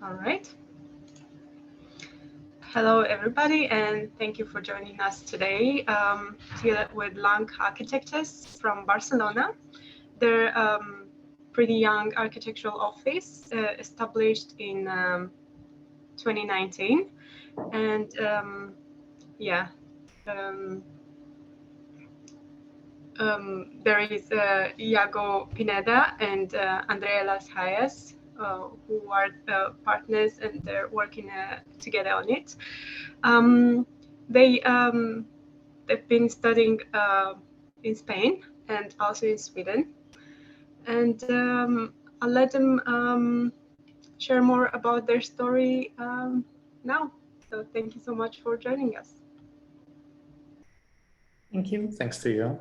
All right. Hello, everybody, and thank you for joining us today together with Länk Arquitectes from Barcelona. They're pretty young architectural office established in 2019. And there is Iago Pineda and Andrea Las Hayas, who are the partners, and they're working together on it. They've been studying in Spain and also in Sweden, and I'll let them share more about their story now. So thank you so much for joining us. Thank you. Thanks to you.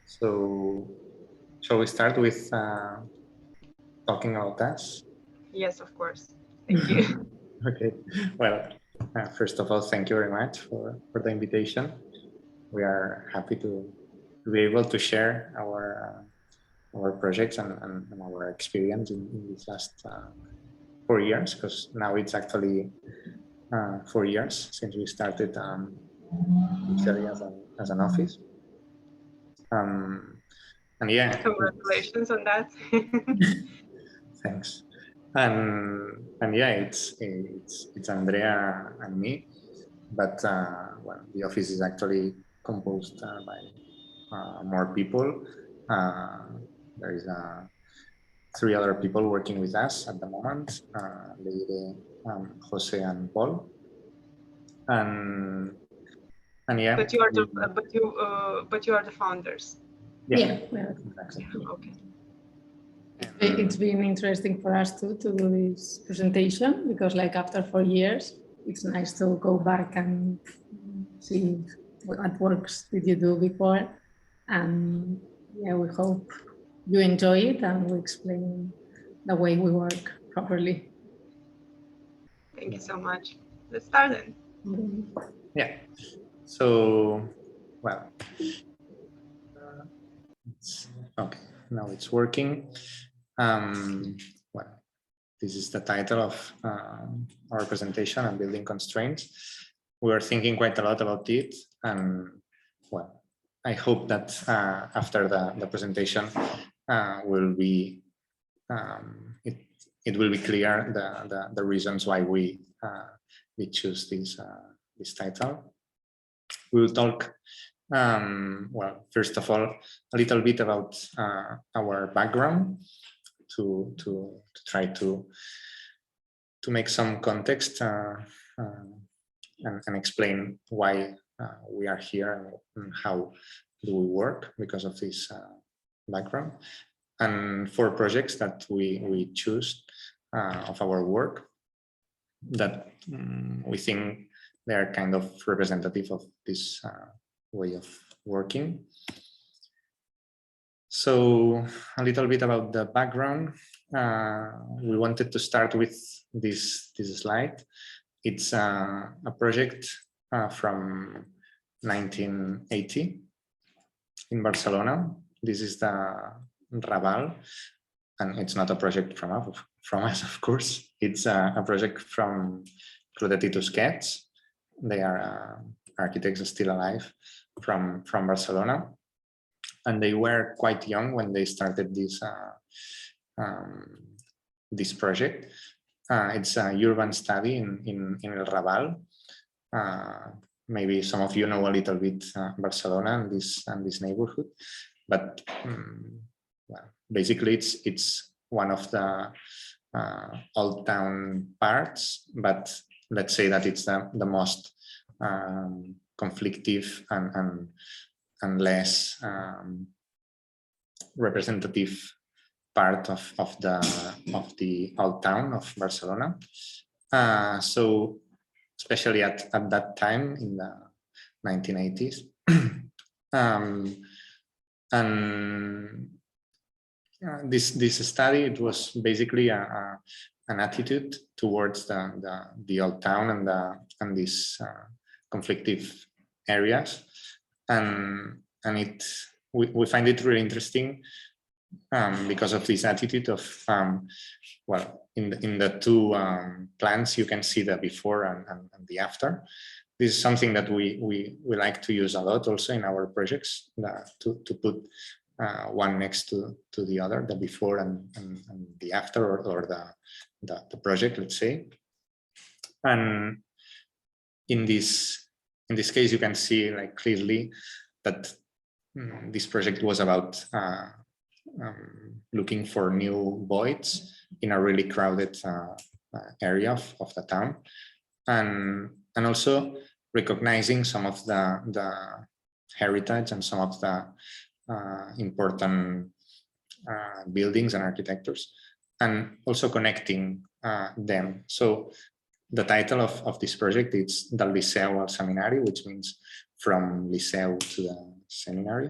So, shall we start with talking about us? Yes, of course. Thank you. Okay. Well, first of all, thank you very much for the invitation. We are happy to be able to share our projects and our experience in these last 4 years, because now it's actually 4 years since we started officially as an office. And yeah, congratulations on that. Thanks. And yeah, it's Andrea and me, but well, the office is actually composed by more people. There is 3 other people working with us at the moment: Leire, Jose, and Paul. And yeah. But you are the founders. Yeah. Exactly. Okay. It's been interesting for us to do this presentation, because like after 4 years, it's nice to go back and see what works did you do before. And yeah, we hope you enjoy it and we explain the way we work properly. Thank you so much. Let's start then. Yeah. So, well, okay, now it's working. Well, this is the title of our presentation, Unbuilding Constraints. We were thinking quite a lot about it, and well, I hope that after the presentation will be it will be clear the reasons why we choose this title. We will talk. Well, first of all, a little bit about our background to try to make some context and explain why we are here and how do we work because of this background, and 4 projects that we choose of our work that we think they are kind of representative of this way of working. So a little bit about the background. We wanted to start with this slide. It's a project from 1980 in Barcelona. This is the Raval, and it's not a project from us, of course. It's a project from Clotet Tusquets. They are architects still alive from Barcelona, and they were quite young when they started this this project. It's a urban study in El Raval. Maybe some of you know a little bit Barcelona and this neighborhood, but well, basically it's one of the old town parts, but let's say that it's the most conflictive and less representative part of the old town of Barcelona. So especially at that time in the 1980s, and this study, it was basically an attitude towards the old town and these conflictive areas, and we find it really interesting because of this attitude of, well, in the two plans, you can see the before and the after. This is something that we like to use a lot also in our projects, to put one next to the other, the before and the after, or the project, let's say. And in this case, you can see like clearly that this project was about looking for new voids in a really crowded area of the town, and also recognizing some of the heritage and some of the important buildings and architectures, and also connecting them. So the title of this project is Del Liceu al Seminari, which means from Liceu to the seminary.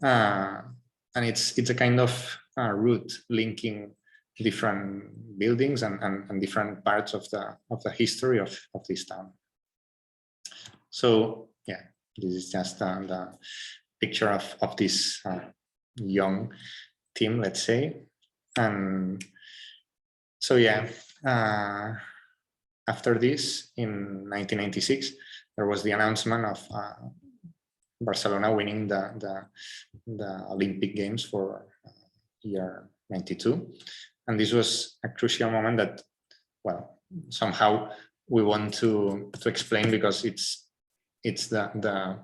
And it's a kind of route linking different buildings and different parts of the history of this town. So yeah, this is just the picture of this young team, let's say. And so yeah, after this, in 1996, there was the announcement of Barcelona winning the Olympic Games for year 92. And this was a crucial moment that, well, somehow we want to explain, because it's the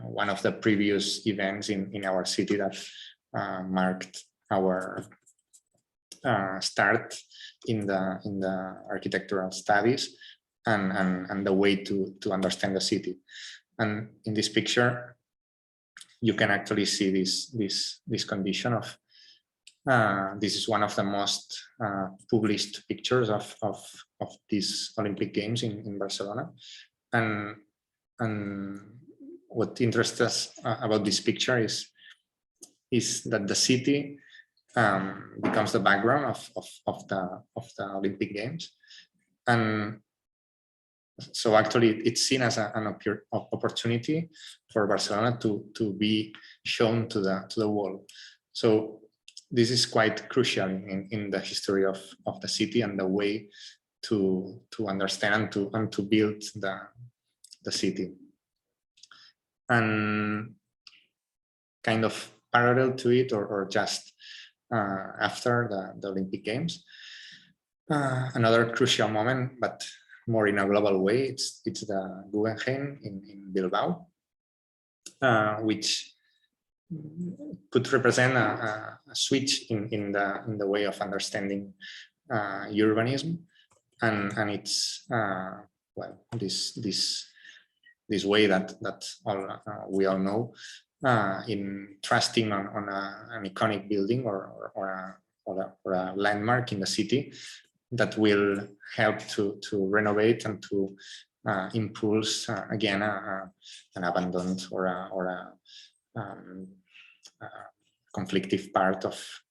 one of the previous events in our city that marked our start in the architectural studies and the way to understand the city. And in this picture, you can actually see this condition of this is one of the most published pictures of these Olympic Games in Barcelona. And what interests us about this picture is that the city becomes the background of the Olympic Games. And so actually it's seen as an opportunity for Barcelona to be shown to the world. So this is quite crucial in the history of the city and the way to understand and to build the city. And kind of parallel to it, or just after the Olympic Games, another crucial moment, but more in a global way, it's the Guggenheim in Bilbao, which could represent a switch in the way of understanding urbanism, and it's well, this way that we all know in trusting on an iconic building or a landmark in the city that will help to renovate and to impulse again an abandoned or a conflictive part of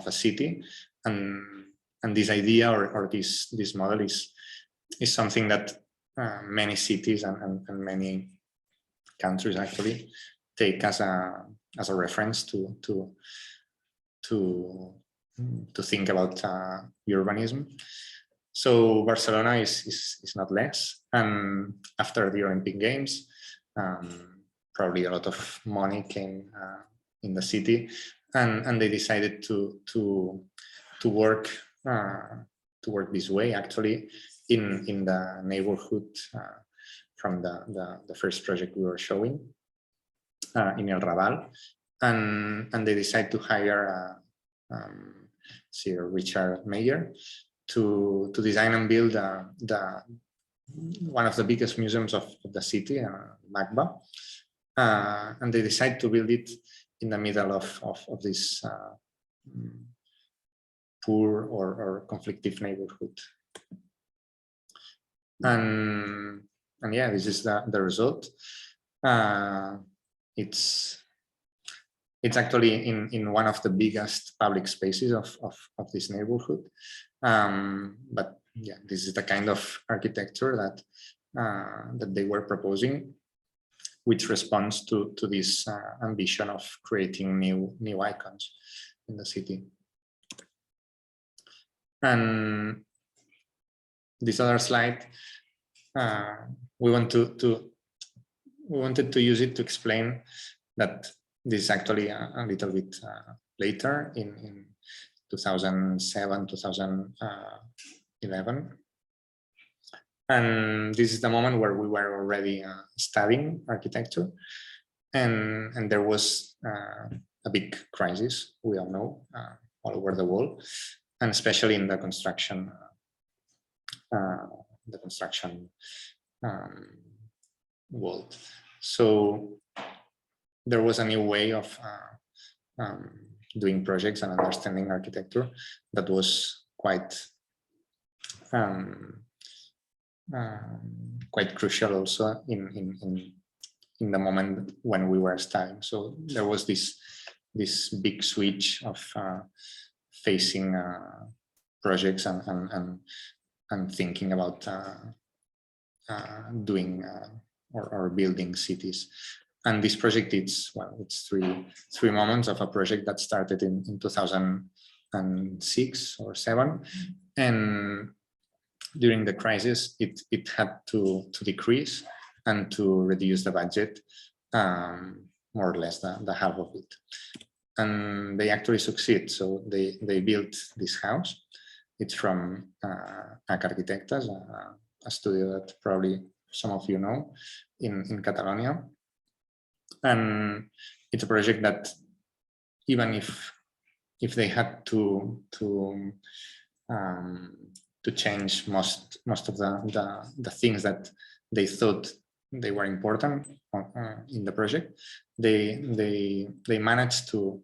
a city. And this idea or this model is something that many cities and many countries actually take as a reference to think about urbanism. So Barcelona is not less. And after the Olympic Games, probably a lot of money came in the city, and they decided to work this way, actually, in the neighborhood from the first project we were showing in El Raval, and they decided to hire Sir Richard Mayer to design and build one of the biggest museums of the city, MACBA, and they decided to build it in the middle of this poor or conflictive neighborhood. And yeah, this is the result. It's actually in one of the biggest public spaces of this neighborhood. But yeah, this is the kind of architecture that they were proposing, which responds to this ambition of creating new icons in the city. And this other slide, we wanted to use it to explain that this is actually a little bit later in 2007, 2011. And this is the moment where we were already studying architecture, and there was a big crisis, we all know, all over the world, and especially in the construction world. So there was a new way of doing projects and understanding architecture that was quite crucial also in the moment when we were studying. So there was this big switch of facing projects and thinking about doing or building cities. And this project, it's three moments of a project that started in 2006 or 7, and during the crisis, it had to decrease and to reduce the budget, more or less the half of it. And they actually succeed. So they built this house. It's from Länk Arquitectes, a studio that probably some of you know in Catalonia. And it's a project that even if they had to change most of the things that they thought they were important in the project, they managed to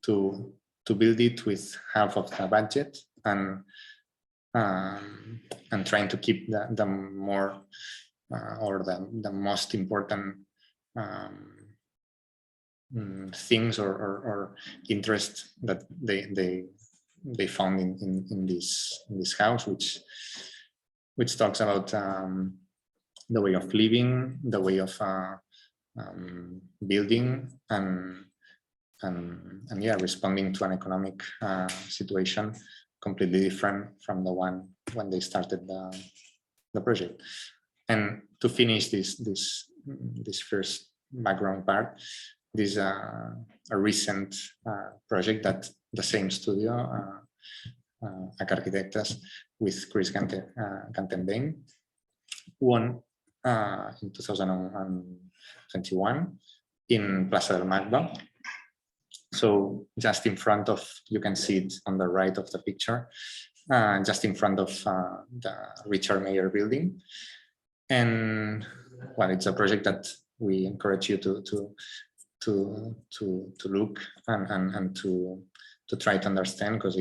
build it with half of the budget and trying to keep the more or the most important things or interests that they found in this house, which talks about the way of living, the way of building, and yeah, responding to an economic situation completely different from the one when they started the project. And to finish this first background part, this is a recent project that the same studio, Länk Arquitectes, with Chris Gantenbein, won in 2021 in Plaza del Magba. So just in front of, you can see it on the right of the picture, just in front of the Richard Mayer building. And well, it's a project that we encourage you to look and to try to understand, because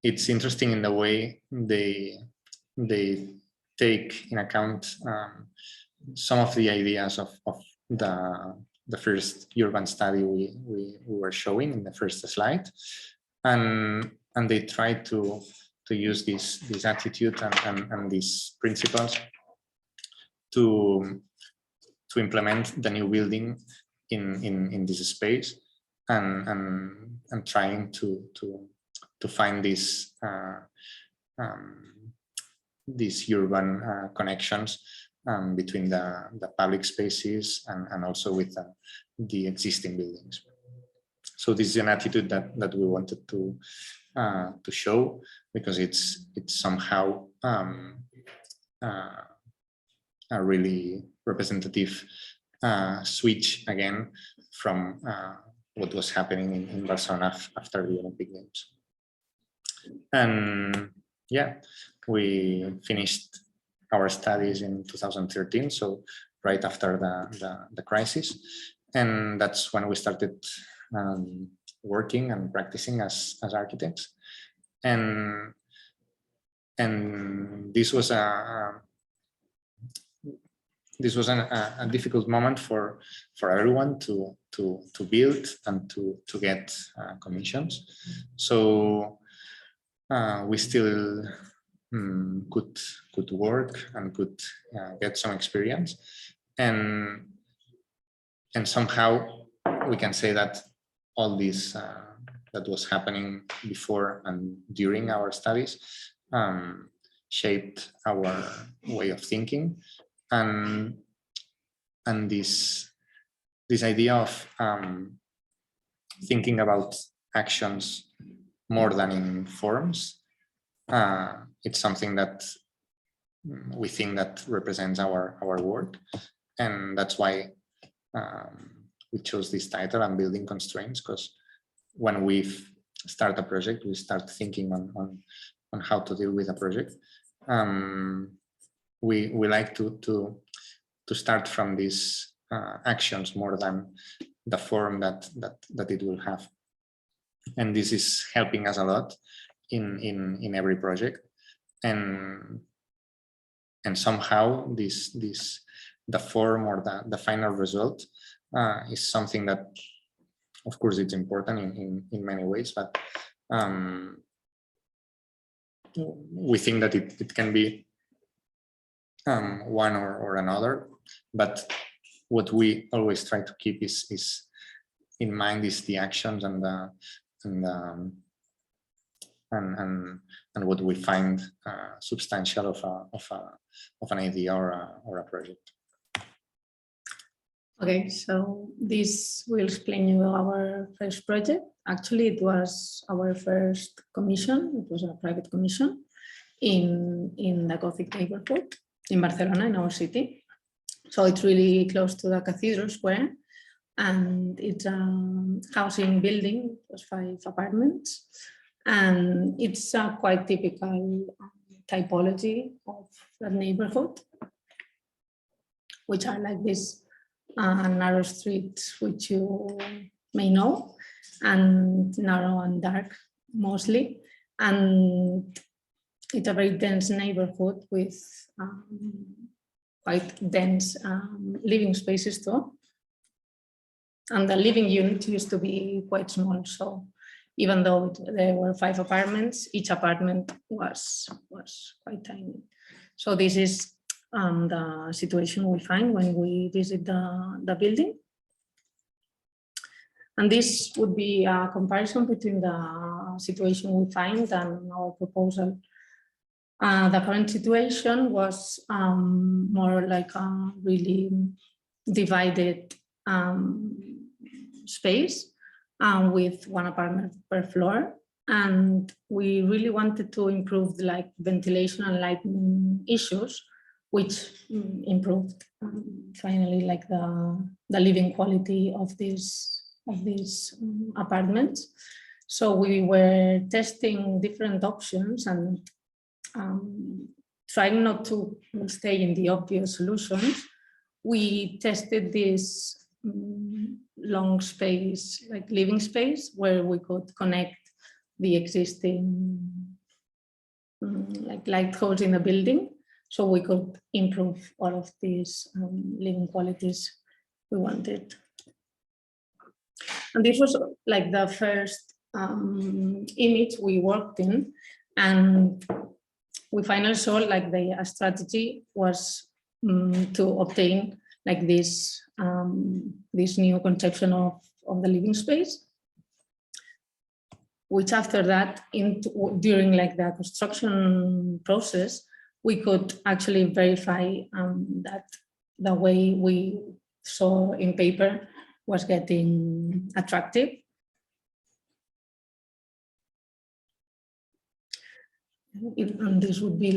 it's interesting in the way they take in account some of the ideas of the first urban study we were showing in the first slide, and they try to use this attitude and these principles to implement the new building in this space, and trying to find these urban connections between the public spaces and also with the existing buildings. So this is an attitude that we wanted to show, because it's somehow a really representative switch again from what was happening in Barcelona after the Olympic Games. And yeah, we finished our studies in 2013, so right after the crisis, and that's when we started working and practicing as architects. And this was a difficult moment for everyone to build and to get commissions. So we still could work and could get some experience, and somehow we can say that all this that was happening before and during our studies shaped our way of thinking, and this idea of thinking about actions more than in forms, it's something that we think that represents our work, and that's why we chose this title, Unbuilding Constraints, because when we start a project, we start thinking on how to deal with a project. We like to start from these actions more than the form that it will have, and this is helping us a lot in every project, and somehow the form or the final result is something that, of course, it's important in many ways, but we think that it can be one or another, but what we always try to keep is in mind is the actions and what we find substantial of an idea or a project. Okay, so this will explain you our first project. Actually, it was our first commission. It was a private commission in the Gothic neighborhood in Barcelona, in our city. So it's really close to the Cathedral Square, and it's a housing building. It was 5 apartments, and it's a quite typical typology of the neighborhood, which are like this narrow streets, which you may know, and narrow and dark mostly, and it's a very dense neighborhood with quite dense living spaces too, and the living unit used to be quite small. So even though there were 5 apartments, each apartment was quite tiny. So this is the situation we find when we visit the building. And this would be a comparison between the situation we find and our proposal. The current situation was more like a really divided space with 1 apartment per floor. And we really wanted to improve the ventilation and lighting issues, which improved finally the living quality of these apartments. So we were testing different options and trying not to stay in the obvious solutions. We tested this long space, like living space, where we could connect the existing light holes in the building, so we could improve all of these living qualities we wanted. And this was like the first image we worked in, and we finally saw the strategy was to obtain this new conception of the living space, which after that, during the construction process, we could actually verify that the way we saw in paper was getting attractive. And this would be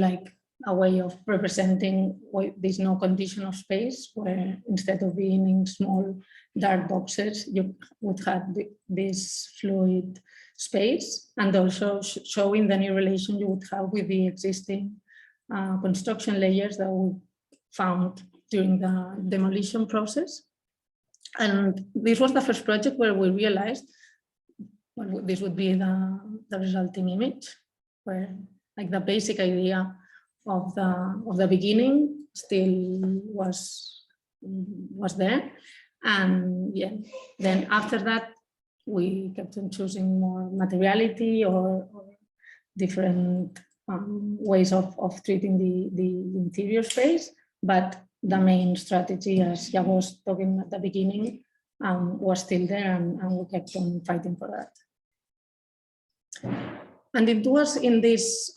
a way of representing this no condition of space, where instead of being in small dark boxes, you would have this fluid space, and also showing the new relation you would have with the existing construction layers that we found during the demolition process. And this was the first project where we realized this would be the resulting image, where the basic idea of the beginning still was there. And yeah, then after that, we kept on choosing more materiality or different ways of treating the interior space. But the main strategy, as Iago was talking at the beginning, was still there, and we kept on fighting for that. And it was in this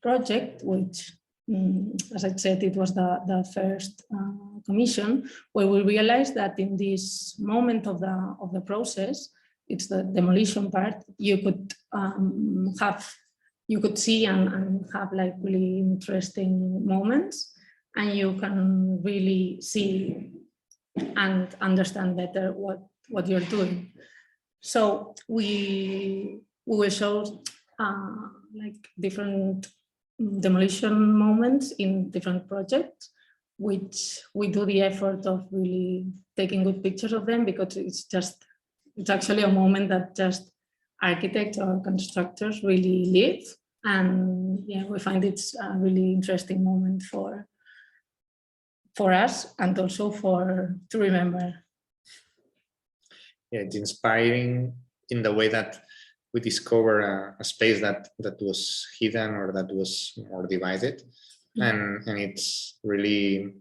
project, which, as I said, it was the first commission, where we realized that in this moment of the process, it's the demolition part, you could see and have like really interesting moments, and you can really see and understand better what you're doing. So we will show like different demolition moments in different projects, which we do the effort of really taking good pictures of them, because it's actually a moment that just architects or constructors really live. And yeah, we find it's a really interesting moment for us, and also to remember. Yeah, it's inspiring in the way that we discover a space that was hidden or that was more divided, and it's really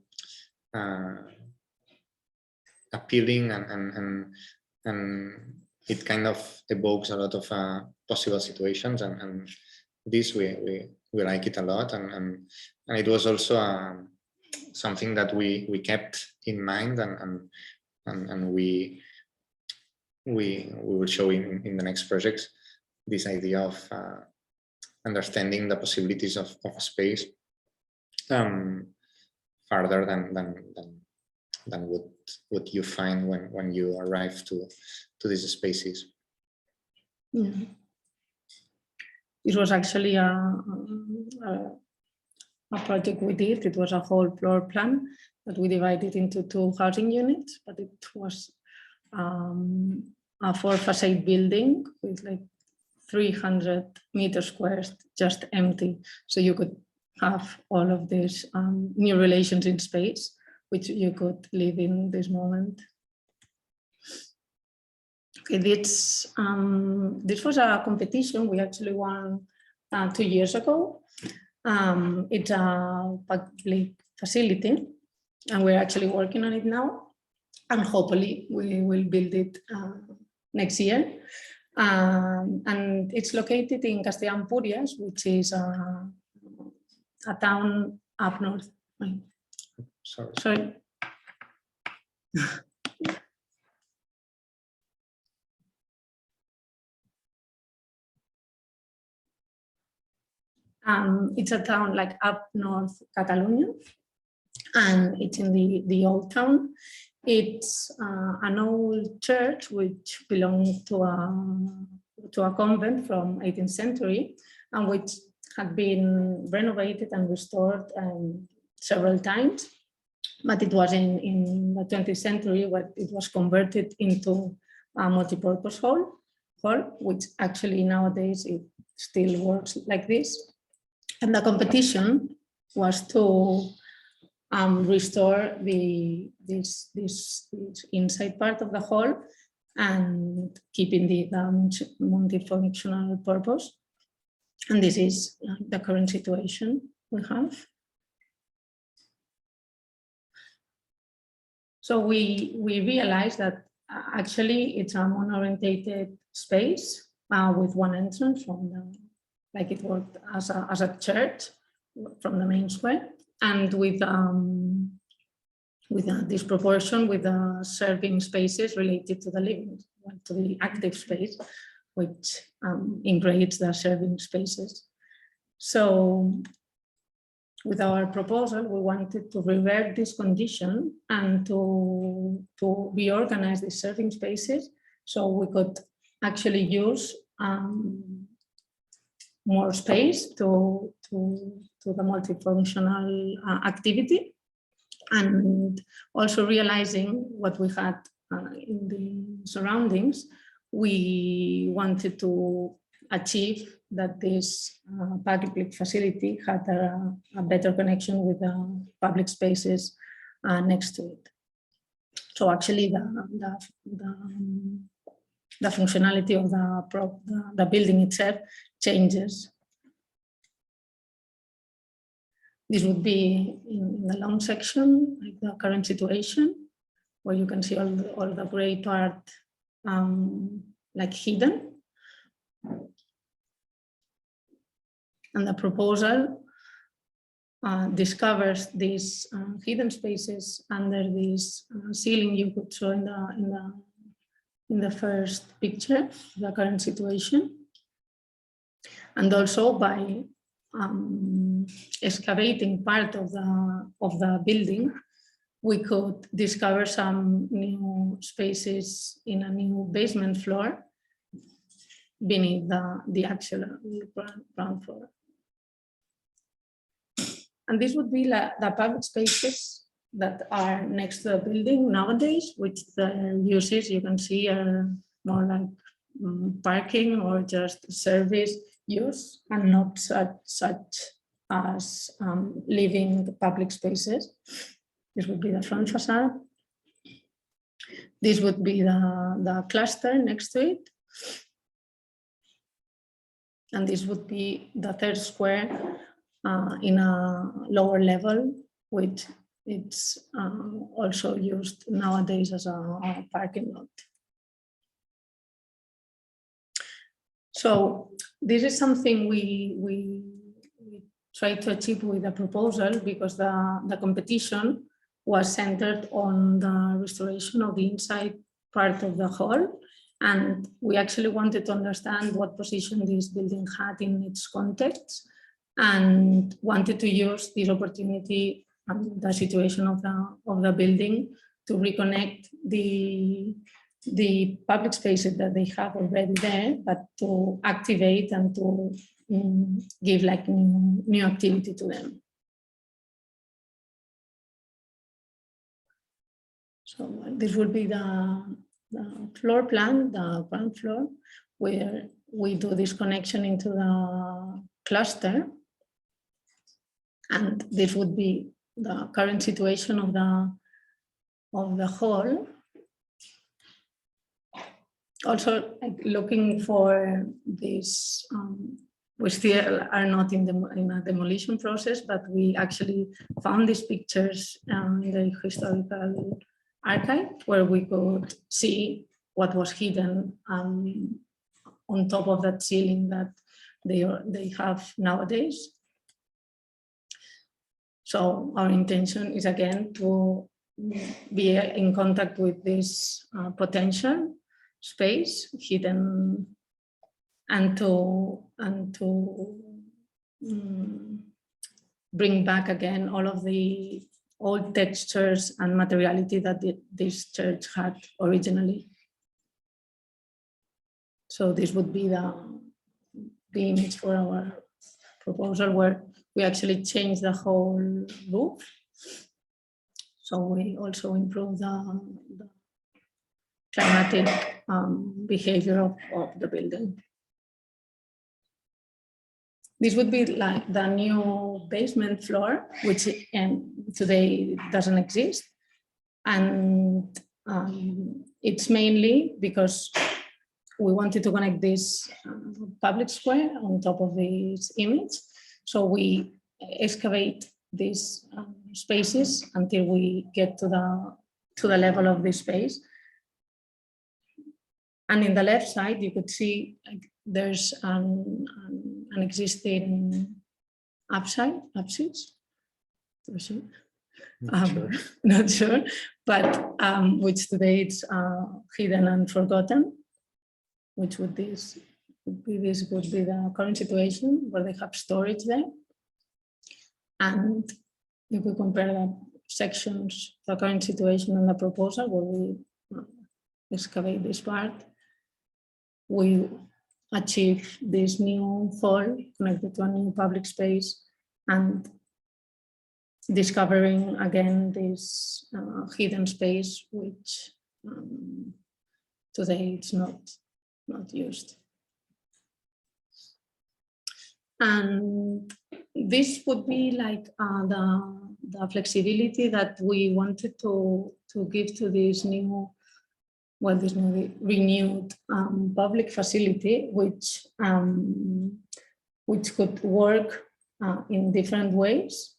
appealing, and it kind of evokes a lot of possible situations, and this we like it a lot, and it was also something that we kept in mind, and we will show in the next projects this idea of understanding the possibilities of a space farther than what you find when you arrive to these spaces. Yeah. It was actually a project we did. It was a whole floor plan that we divided into 2 housing units, but it was a 4 facade building with like 300 meters squared, just empty. So you could have all of these new relations in space, which you could live in this moment. Okay, this was a competition we actually won 2 years ago. It's a public facility, and we're actually working on it now, and hopefully we will build it next year. And it's located in Castellan-Púries, which is a town up north. Sorry. It's a town like up north Catalonia, and it's in the old town. It's an old church which belonged to a convent from 18th century, and which had been renovated and restored several times. But it was in the 20th century where it was converted into a multi-purpose hall, which actually nowadays it still works like this. And the competition was to restore this inside part of the hall and keeping the multifunctional purpose. And this is the current situation we have. So we realized that actually it's a mono-orientated space with one entrance from like it worked as a church from the main square, and with this proportion with the serving spaces related to the living, to the active space, which integrates the serving spaces. So with our proposal, we wanted to revert this condition and to reorganize the serving spaces so we could actually use more space to the multifunctional activity, and also realizing what we had in the surroundings. We wanted to achieve that this public facility had a better connection with the public spaces next to it. So actually the functionality of the building itself changes. This would be in the long section, like the current situation, where you can see all the gray part like hidden. And the proposal discovers these hidden spaces under this ceiling you could show in the first picture, the current situation. And also by excavating part of the building, we could discover some new spaces in a new basement floor beneath the actual ground floor. And this would be the public spaces that are next to the building nowadays, which the uses you can see are more like parking or just service use and not such as living public spaces. This would be the front facade. This would be the cluster next to it. And this would be the third square in a lower level, which it's also used nowadays as a parking lot. So this is something we try to achieve with the proposal, because the competition was centered on the restoration of the inside part of the hall. And we actually wanted to understand what position this building had in its context, and wanted to use this opportunity and the situation of the building to reconnect the public spaces that they have already there, but to activate and to give like new activity to them. So this will be the floor plan, the ground floor, where we do this connection into the cluster. And this would be the current situation of the hall. Also, like, looking for this, we still are not in a demolition process, but we actually found these pictures in the historical archive, where we could see what was hidden on top of that ceiling that they have nowadays. So our intention is again to be in contact with this potential space hidden, and to bring back again all of the old textures and materiality that this church had originally. So this would be the image for our proposal, where we actually changed the whole roof. So we also improve the climatic behavior of the building. This would be like the new basement floor, which today doesn't exist. And it's mainly because we wanted to connect this public square on top of this image. So we excavate these spaces until we get to the level of this space. And in the left side, you could see there's an existing apses. Not sure, but which today it's hidden and forgotten. Which would be the current situation, where they have storage there. And if we compare the sections, the current situation and the proposal, where we excavate this part, we achieve this new hall connected to a new public space, and discovering again this hidden space, which today it's not used. And this would be like the flexibility that we wanted to give to this new, this new renewed public facility, which could work in different ways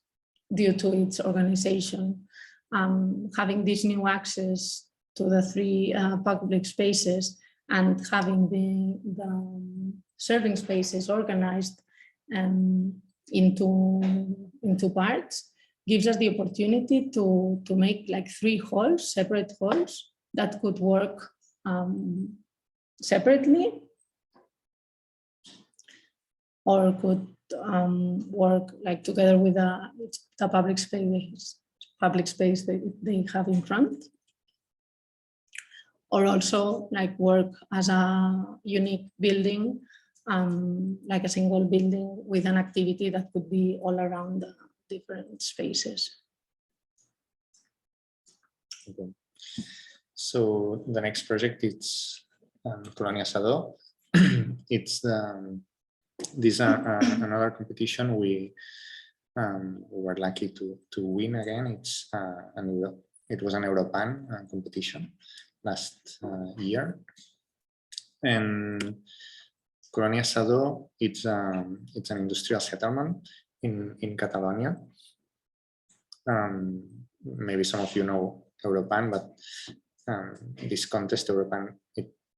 due to its organization. having this new access to the three public spaces and having the serving spaces organized into parts gives us the opportunity to make like 3 halls, separate halls that could work separately or could work like together with the public space that they have in front, or also like work as a unique building, like a single building with an activity that could be all around the different spaces. Okay. So the next project is Colonia Sado. It's another competition we were lucky to win again. It was an European competition last year, and Colonia Sado it's an industrial settlement in Catalonia. Maybe some of you know European, but this contest European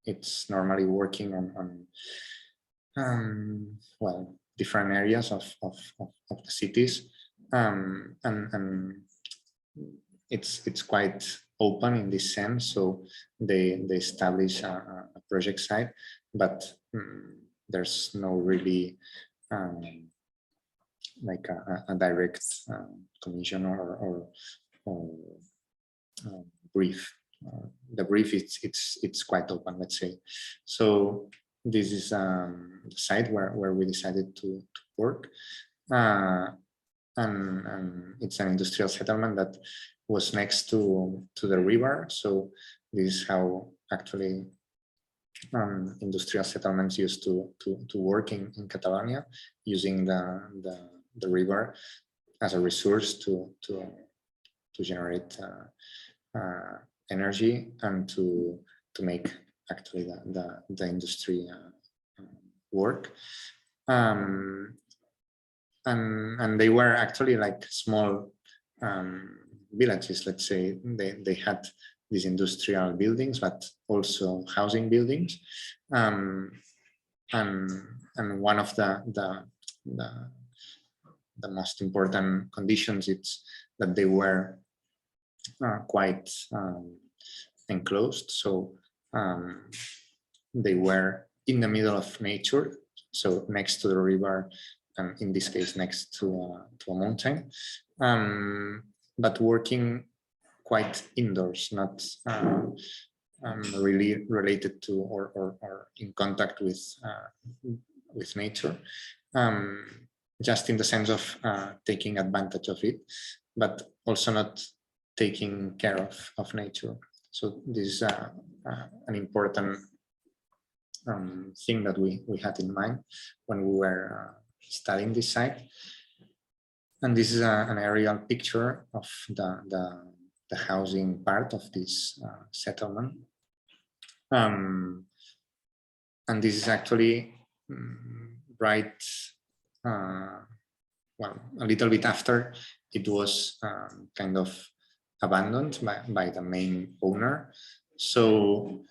it's normally working on well, different areas of the cities, and it's quite open in this sense. So they establish a project site, but there's no really like a direct commission or brief. The brief it's quite open, let's say. So this is the site where we decided to work, and it's an industrial settlement that was next to the river. So this is how actually industrial settlements used to work in Catalonia, using the river as a resource to generate energy and to make actually the industry work, and they were actually like small villages, let's say. They had these industrial buildings, but also housing buildings, and one of the most important conditions is that they were quite enclosed. So they were in the middle of nature, so next to the river, and in this case next to a mountain, but working quite indoors, not really related to or in contact with nature, just in the sense of taking advantage of it, but also not taking care of nature. So this is an important thing that we had in mind when we were studying this site. And this is an aerial picture of the housing part of this settlement. And this is actually right, well, a little bit after it was kind of abandoned by the main owner. So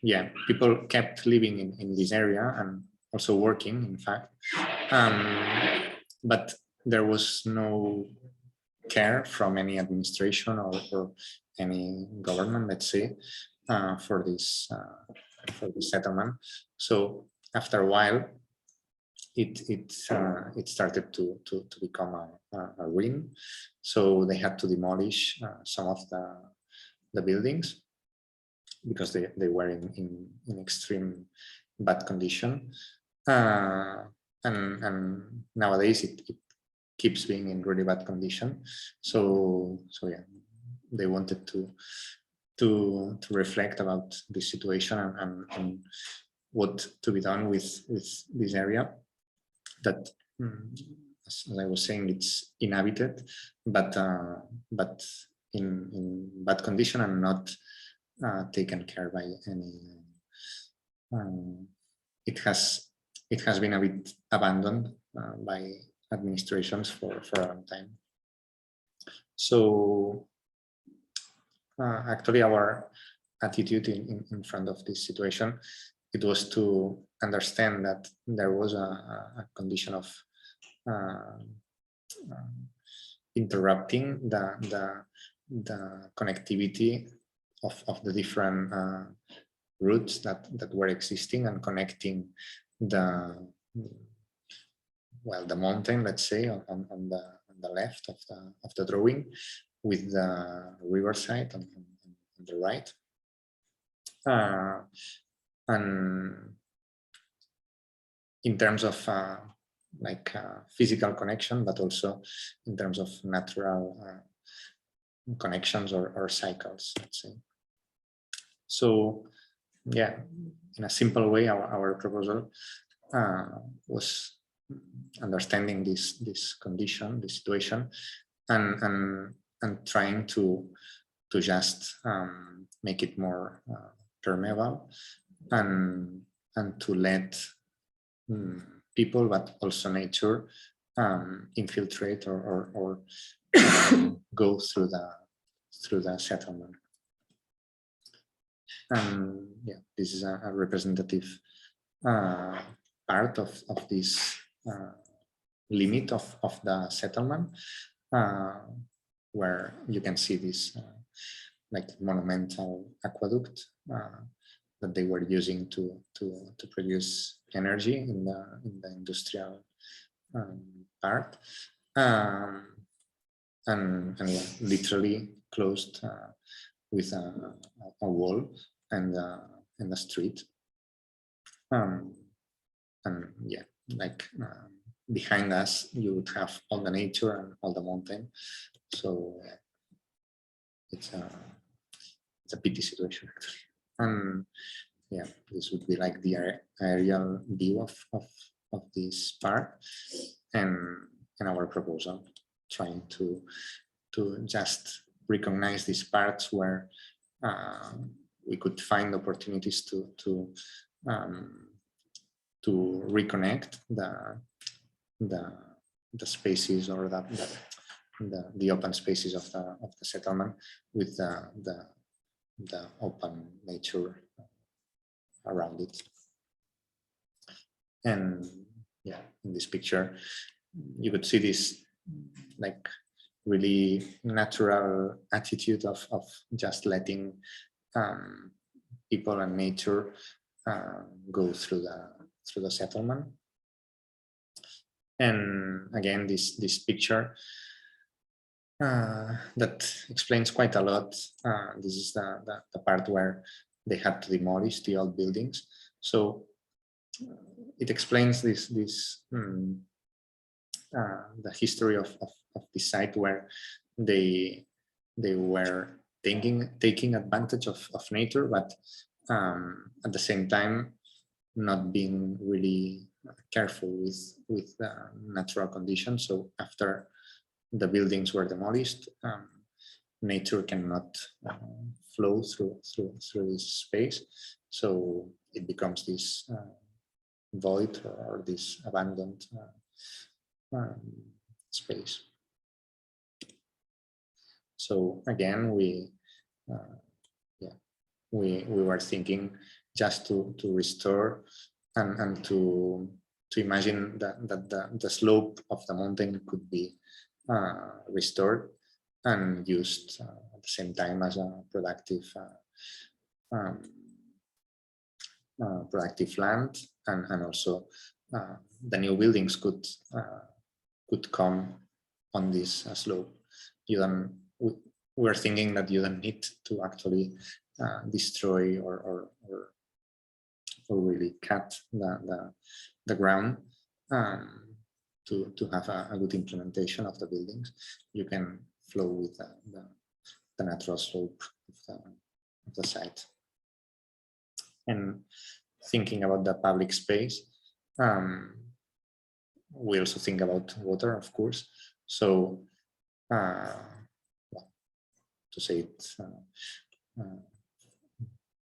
yeah, people kept living in this area and also working, in fact, but there was no care from any administration or any government, let's say, for this settlement. So after a while, it started to become a ruin. So they had to demolish some of the buildings because they were in extreme bad condition, and nowadays it keeps being in really bad condition. So yeah, they wanted to reflect about this situation and what to be done with this area that, as I was saying, it's inhabited, but in bad condition and not taken care by any. It has been a bit abandoned by administrations for a long time. So actually our attitude in front of this situation, it was to understand that there was a condition of interrupting the connectivity of the different routes that were existing and connecting the mountain, let's say, on the left of the drawing with the riverside on the right. And in terms of physical connection, but also in terms of natural connections or cycles, let's say. So yeah, in a simple way, our proposal was understanding this condition, this situation, and trying to just make it more permeable and to let people, but also nature, infiltrate or go through the settlement. And yeah, this is a representative part of this limit of the settlement, where you can see this monumental aqueduct that they were using to produce energy in the industrial part, and yeah, literally closed with a wall and a street, and yeah, behind us you would have all the nature and all the mountain. So it's a pity situation actually. And yeah, this would be like the aerial view of this part, and our proposal, trying to just recognize these parts where we could find opportunities to reconnect the spaces or the open spaces of the settlement with the open nature around it. And yeah, in this picture you could see this really natural attitude of just letting people and nature go through the settlement. And again, this picture that explains quite a lot. This is the part where they had to demolish the old buildings. So it explains the history of this site, where they were taking advantage of nature, but at the same time not being really careful with natural conditions. So after the buildings were demolished, nature cannot flow through this space, so it becomes this void or this abandoned space. So again, we were thinking just to restore and to imagine that the slope of the mountain could be restored and used at the same time as a productive land, and also the new buildings could come on this slope. We're thinking that you don't need to actually destroy or really cut the ground to have a good implementation of the buildings. You can flow with the natural slope of the site. And thinking about the public space, we also think about water, of course. So to say it a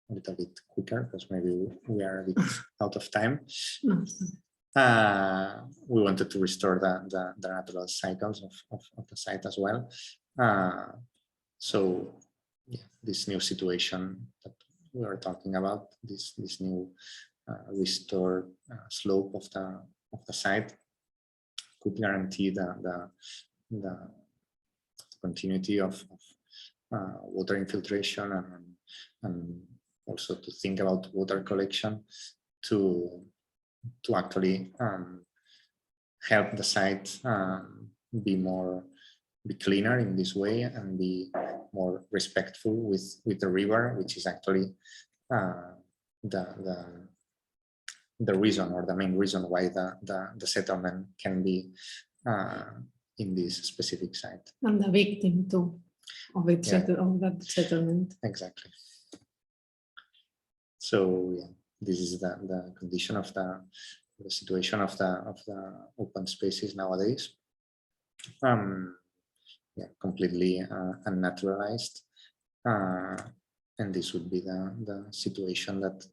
little bit quicker, because maybe we are a bit out of time. We wanted to restore the natural cycles of the site as well. So yeah, this new situation that we are talking about, this new restored slope of the site could guarantee the continuity of water infiltration and also to think about water collection to actually help the site be cleaner in this way and be more respectful with the river, which is actually the reason or the main reason why the settlement can be in this specific site. And the victim too of it, yeah. Of that settlement. Exactly. So yeah, this is the condition of the situation of the open spaces nowadays. Yeah, completely unnaturalized, and this would be the situation that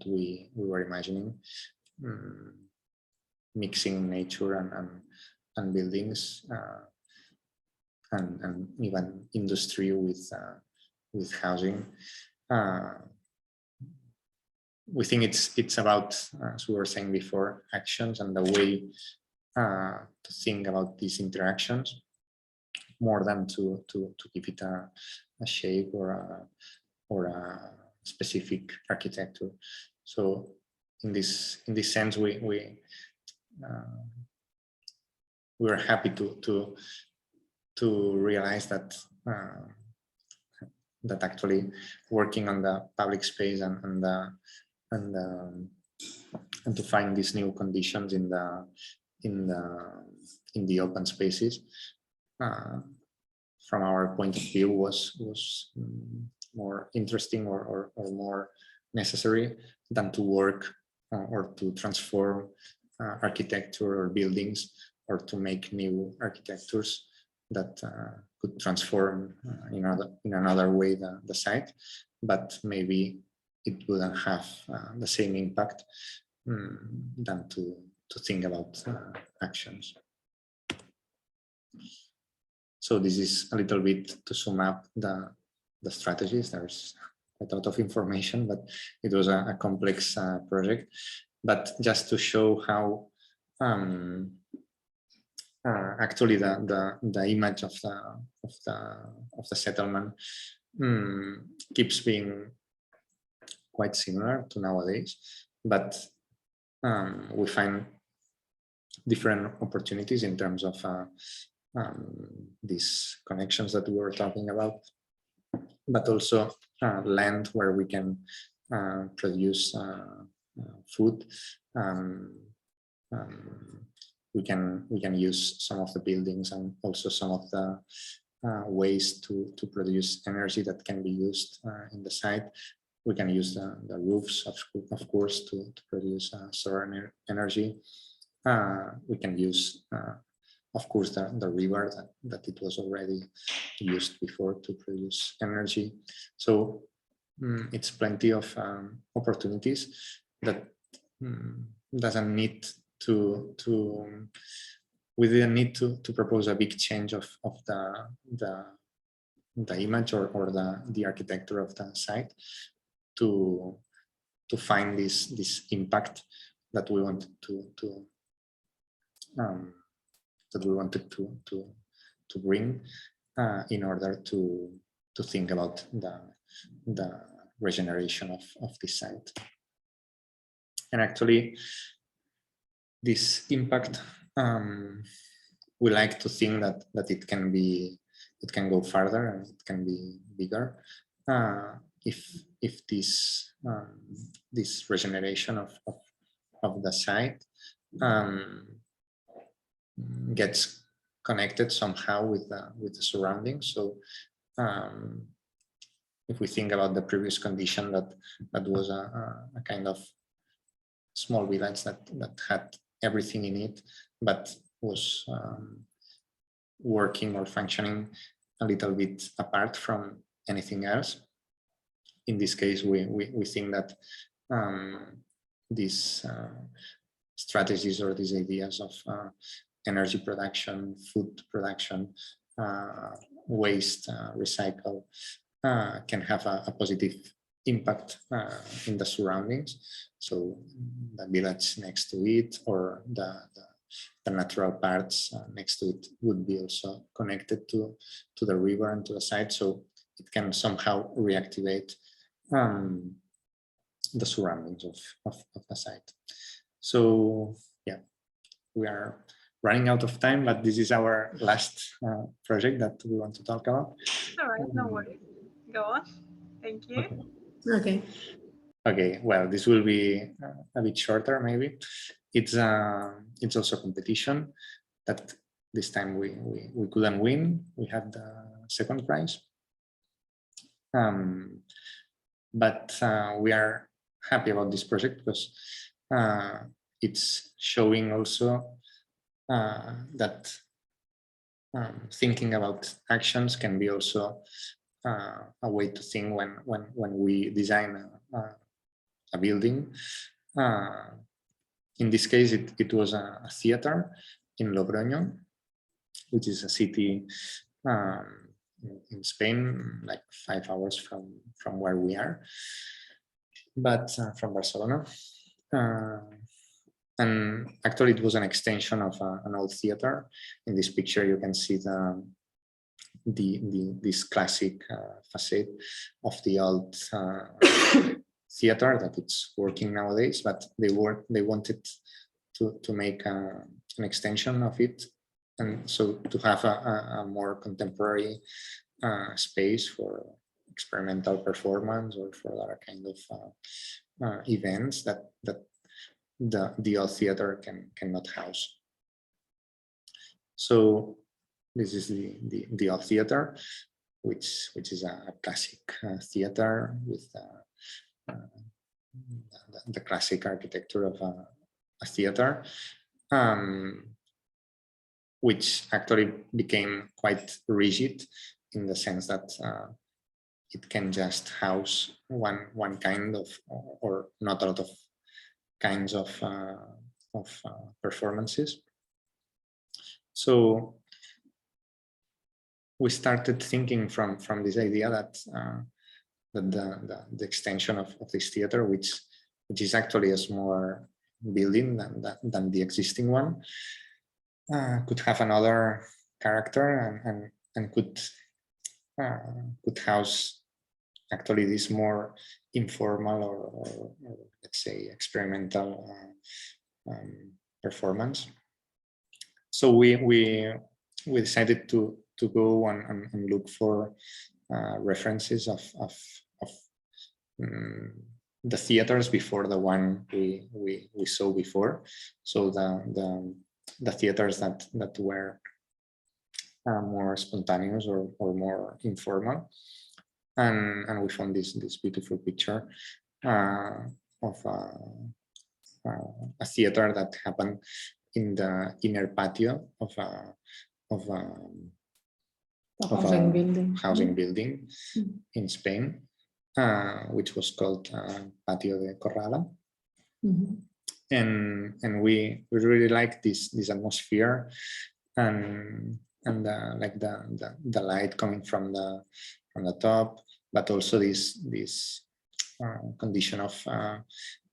we were imagining, mixing nature and buildings and even industry with housing. We think it's about, as we were saying before, actions and the way to think about these interactions more than to give it a shape or a specific architecture. So in this sense, we were happy to realize that that actually working on the public space and to find these new conditions in the open spaces from our point of view was more interesting or more necessary than to work or to transform architecture or buildings or to make new architectures that could transform in another way the site, but maybe it wouldn't have the same impact than to think about actions. So this is a little bit to sum up the strategies. There's a lot of information, but it was a complex project. But just to show how actually the image of the settlement keeps being quite similar to nowadays, but we find different opportunities in terms of these connections that we were talking about, but also land where we can produce food. We can use some of the buildings and also some of the ways to produce energy that can be used in the site. We can use the roofs, of course, to produce solar energy. We can use, of course, the river that it was already used before to produce energy. So it's plenty of opportunities that doesn't need we didn't need to propose a big change of the image or the architecture of the site to find this impact that we wanted to bring in order to think about the regeneration of this site. And actually, this impact, we like to think that it can go further and it can be bigger if this regeneration of the site gets connected somehow with the surroundings. So if we think about the previous condition that was a kind of small village that had everything in it, but was working or functioning a little bit apart from anything else. In this case, we think that these strategies or these ideas of energy production, food production, waste recycle can have a positive impact in the surroundings. So the village next to it, or the natural parts next to it, would be also connected to the river and to the site. So it can somehow reactivate the surroundings of the site. So yeah, we are running out of time, but this is our last project that we want to talk about. All right, no worries. Go on. Thank you. Okay. Okay, well, this will be a bit shorter, maybe. It's also competition that this time we couldn't win. We had the second prize. But we are happy about this project because it's showing also that thinking about actions can be also a way to think when we design a building. In this case, it was a theater in Logroño, which is a city in Spain, like 5 hours from where we are, but from Barcelona. And actually, it was an extension of an old theater. In this picture, you can see this classic facade of the old theater that it's working nowadays, but they wanted to make an extension of it, and so to have a more contemporary space for experimental performance or for other kind of events that the old theater cannot house. So this is the old theater, which is a classic theater with the classic architecture of a theater, which actually became quite rigid in the sense that it can just house one kind of, or not a lot of kinds of performances. So we started thinking from this idea that the extension of this theater, which is actually a smaller building than the existing one, could have another character and could house actually this more informal or let's say experimental performance. So we decided to go and look for references of the theaters before the one we saw before. So the theaters that were more spontaneous or more informal, and we found this beautiful picture of a theater that happened in the inner patio of a housing building in Spain, which was called Patio de Corrala. And we really like this atmosphere and like the light coming from the top, but also this condition of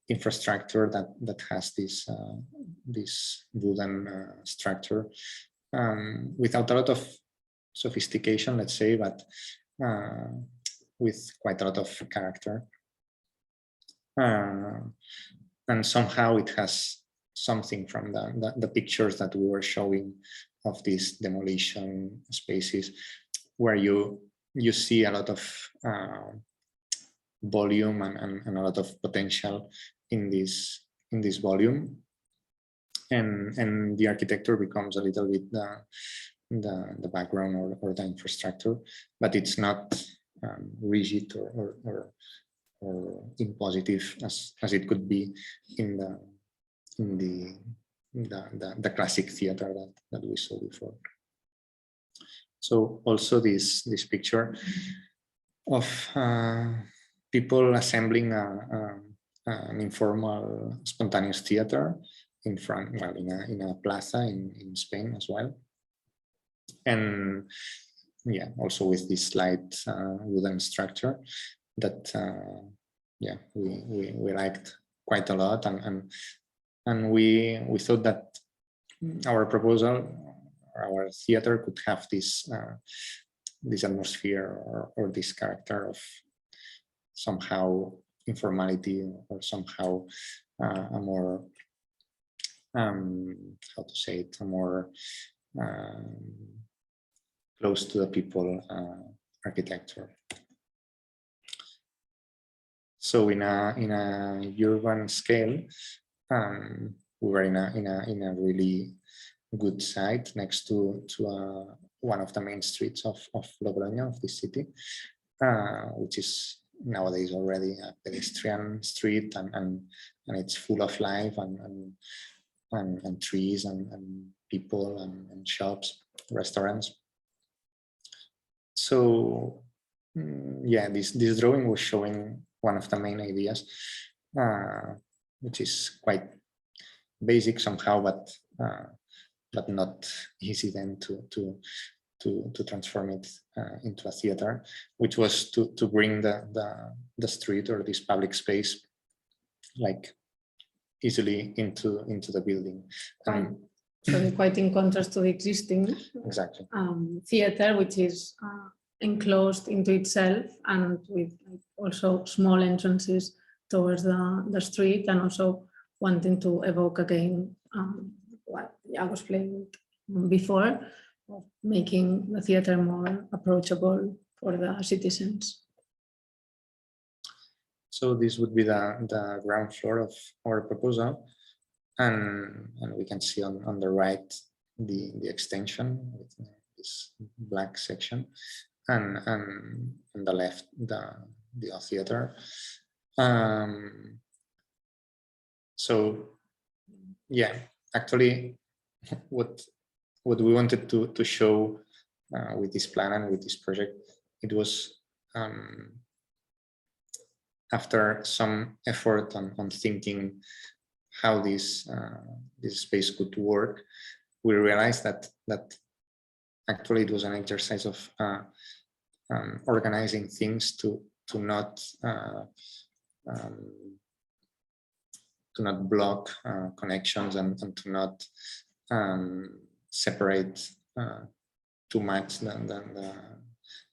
infrastructure that has this wooden structure without a lot of sophistication, let's say, but with quite a lot of character. And somehow it has something from the pictures that we were showing of these demolition spaces, where you see a lot of volume and a lot of potential in this volume, and the architecture becomes a little bit the background or the infrastructure, but it's not rigid or impositive as it could be in the classic theater that we saw before. So also this picture of people assembling an informal spontaneous theater in front, well, in a plaza in Spain as well. And yeah, also with this slight wooden structure that yeah, we liked quite a lot, and we thought that our proposal, our theater, could have this this atmosphere or this character of somehow informality, or somehow a more how to say it, a more close to the people architecture. So in a urban scale, we were in a really good site next to one of the main streets of Logroño, of this city, which is nowadays already a pedestrian street, and it's full of life and trees and people and shops, restaurants. So yeah, this drawing was showing one of the main ideas, which is quite basic somehow, but not easy then to transform it into a theater, which was to bring the street or this public space like easily into the building. So quite in contrast to the existing Exactly. theater, which is enclosed into itself and with also small entrances towards the street, and also wanting to evoke again what Iago explained before, of making the theater more approachable for the citizens. So this would be the ground floor of our proposal, and we can see on the right the extension with this black section, and on the left the theater. So yeah, actually what we wanted to show with this plan and with this project, it was after some effort on thinking how this space could work, we realized that actually it was an exercise of organizing things to not block connections, and to not separate too much the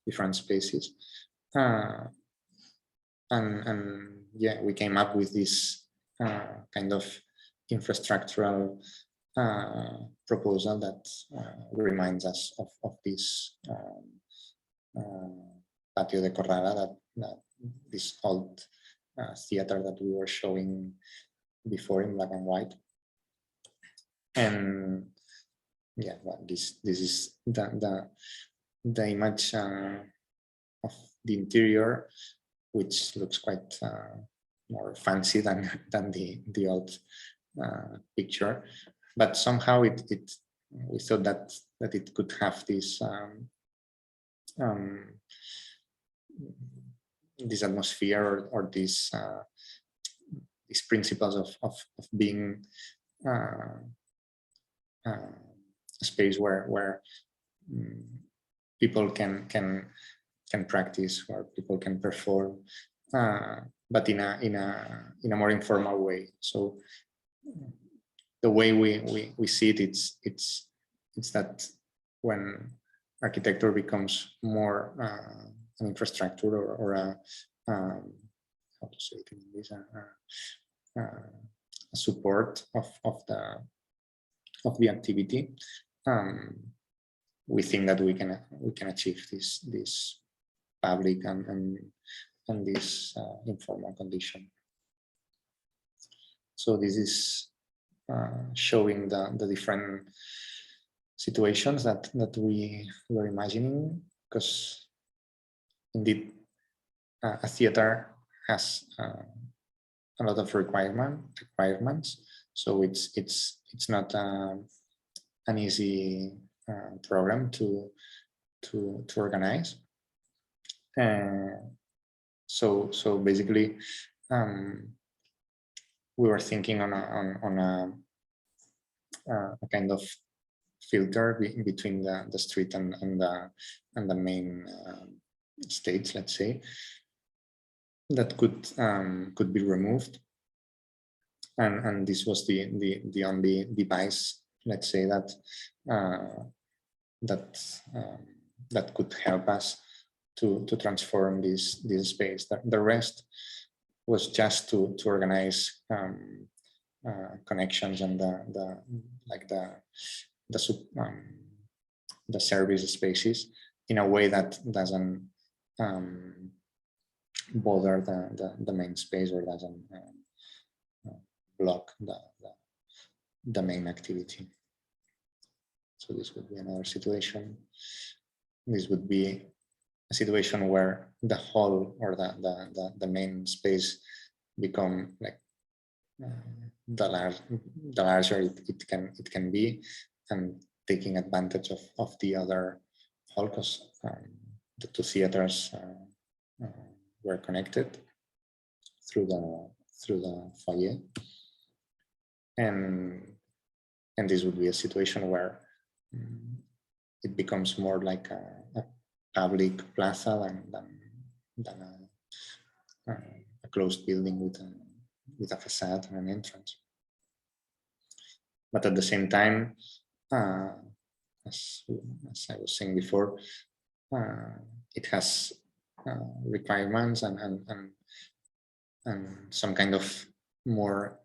different spaces. And yeah, we came up with this kind of infrastructural proposal that reminds us of this patio de Corrada, that this old theater that we were showing before in black and white. And yeah, well, this is the image of the interior, which looks quite more fancy than the old picture, but somehow we thought that it could have this this atmosphere, or these principles of being a space where people can practice, where people can perform, but in a more informal way. So the way we see it, it's that when architecture becomes more an infrastructure, or a how to say it in English, a support of the activity, we think that we can achieve this public and this informal condition. So this is showing the different situations that we were imagining, because indeed a theater has a lot of requirements. So it's not an easy program to organize. So basically, we were thinking on a kind of filter between the street and the main stage, let's say, that could be removed. And this was the only device, let's say, that that could help us to transform this space. The rest was just to organize connections and the service spaces in a way that doesn't bother the main space, or doesn't block the main activity. So this would be another situation. This would be a situation where the hall or the main space become like the larger it can be, and taking advantage of the other hall, because the two theaters were connected through the foyer, and this would be a situation where it becomes more like a public plaza than a closed building with a facade and an entrance. But at the same time, as I was saying before, it has requirements and some kind of more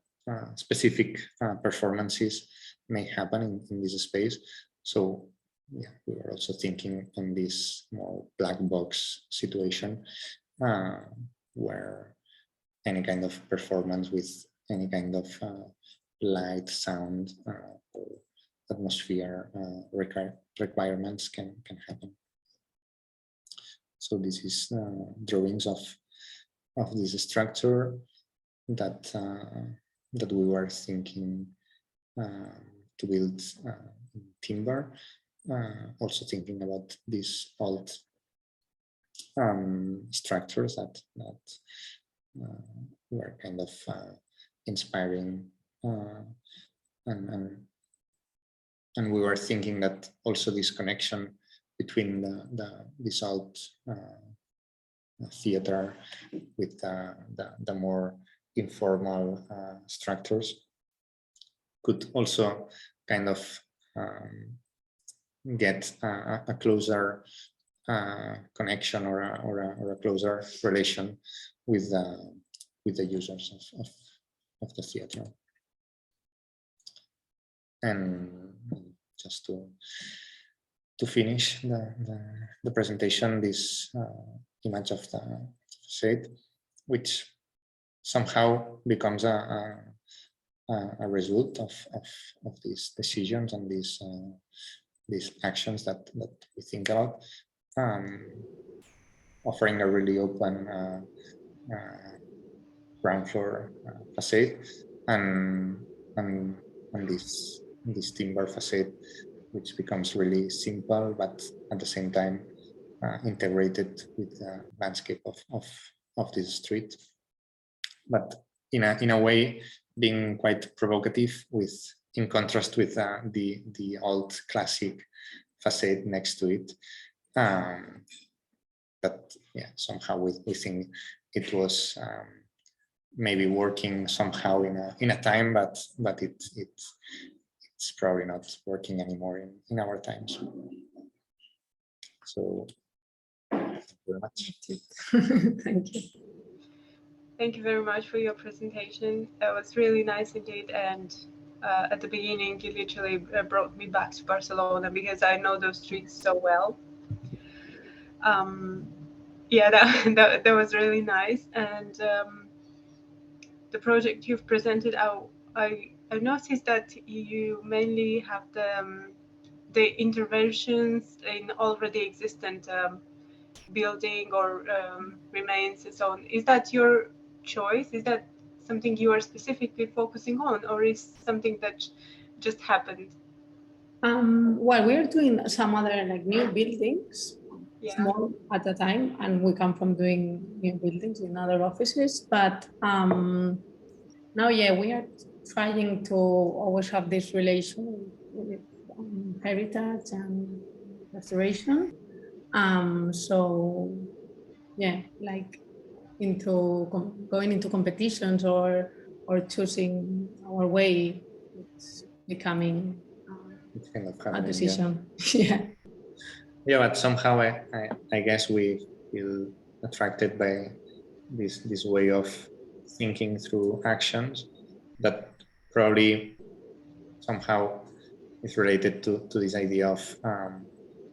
specific performances may happen in this space. So yeah, we were also thinking on this more black box situation, where any kind of performance with any kind of light, sound, or atmosphere requirements can happen. So this is drawings of this structure that we were thinking to build timber. Also thinking about these old structures that were kind of inspiring, and we were thinking that also this connection between this old theater with the more informal structures could also kind of get a closer connection or a closer relation with the users of the theater. And just to finish the presentation, this image of the facade, which somehow becomes a result of these decisions and these actions that we think about, offering a really open ground floor facade and this timber facade, which becomes really simple, but at the same time integrated with the landscape of this street, but in a way being quite provocative, in contrast with the old classic facade next to it. But yeah, somehow we think it was maybe working somehow in a time, but it's probably not working anymore in our times. So thank you very much. Thank you. Thank you very much for your presentation. That was really nice indeed. And at the beginning, you literally brought me back to Barcelona because I know those streets so well. Yeah, that was really nice. And the project you've presented, I noticed that you mainly have the interventions in already existent building or remains and so on. Is that your choice? Is that something you are specifically focusing on, or is something that just happened? Well, we're doing some other like new buildings, Yeah. small at a time, and we come from doing new buildings in other offices. But now, yeah, we are trying to always have this relation heritage and restoration. So yeah, like going into competitions or choosing our way, it's becoming It's kind of a happening, decision. Yeah. Yeah, but somehow I guess we feel attracted by this way of thinking through actions that probably somehow is related to this idea of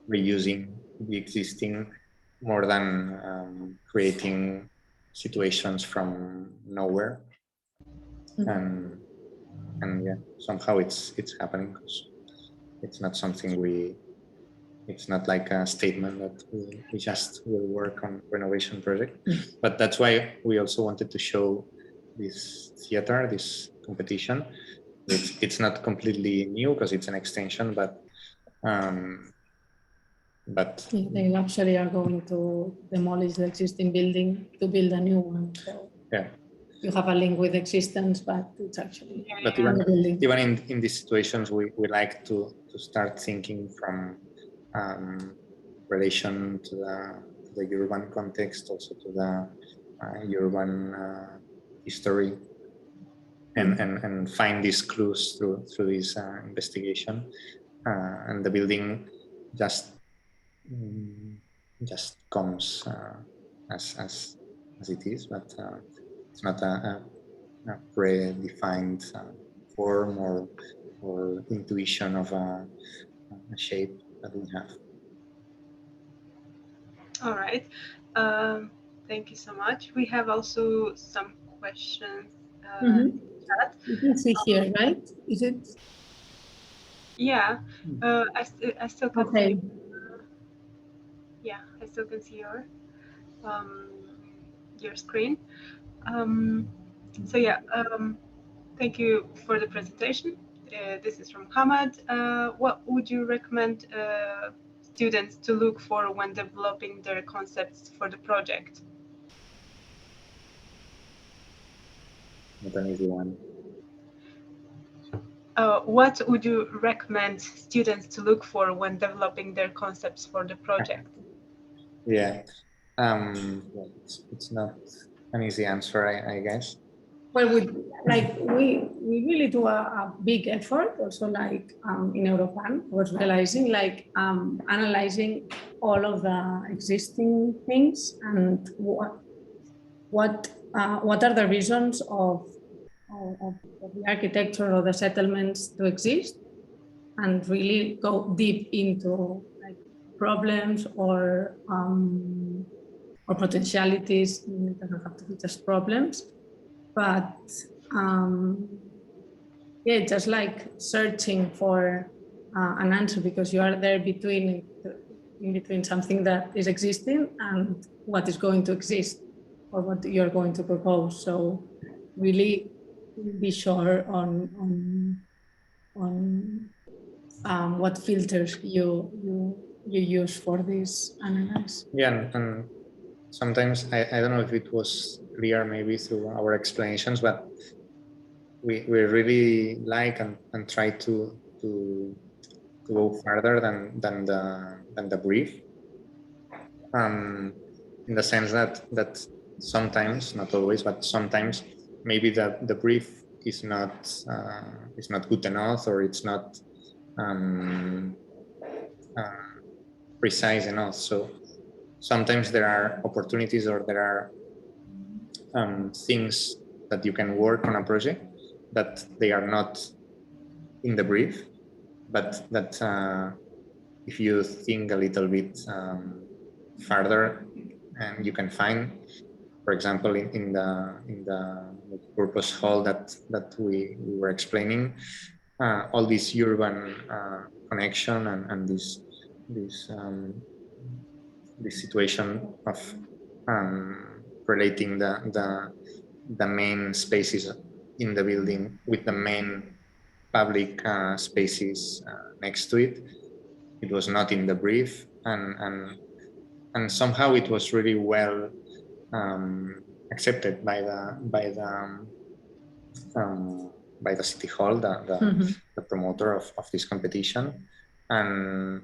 reusing the existing more than creating situations from nowhere. And yeah, somehow it's happening because it's not something it's not like a statement that we just will work on renovation project. But that's why we also wanted to show this theater, this competition. It's not completely new because it's an extension, but Yeah, they actually are going to demolish the existing building to build a new one. So yeah, you have a link with existence, but it's actually but even in these situations, we like to start thinking from relation to the urban context, also to the urban history, and find these clues through this investigation. And the building just comes as it is, but it's not a predefined form or intuition of a shape that we have. All right. Thank you so much. We have also some questions in the chat. You can see here, right? Is it? Yeah, I still can Okay. see. Yeah, I still can see your screen. So yeah, thank you for the presentation. This is from Hamad. What would you recommend students to look for when developing their concepts for the project? Not an easy one. What would you recommend students to look for when developing their concepts for the project? Yeah, well, it's not an easy answer, I guess. Well, we really do a big effort also, like in Europan was realizing, like analyzing all of the existing things and what are the reasons of the architecture or the settlements to exist, and really go deep into like problems or potentialities. It doesn't have to be just problems, but yeah, just like searching for an answer, because you are there in between something that is existing and what is going to exist or what you're going to propose. So really be sure on what filters you use for this analysis. Yeah, and sometimes I don't know if it was clear maybe through our explanations, but we really like and try to go further than the brief, in the sense that sometimes, not always, but sometimes maybe the brief is not good enough, or it's not precise enough. So sometimes there are opportunities, or there are things that you can work on a project that they are not in the brief, but that if you think a little bit further, and you can find, for example, in the purpose hall that we were explaining, all this urban connection and this situation of relating the main spaces in the building with the main public spaces next to it. It was not in the brief, and somehow it was really well accepted by the by the city hall, the promoter of this competition, and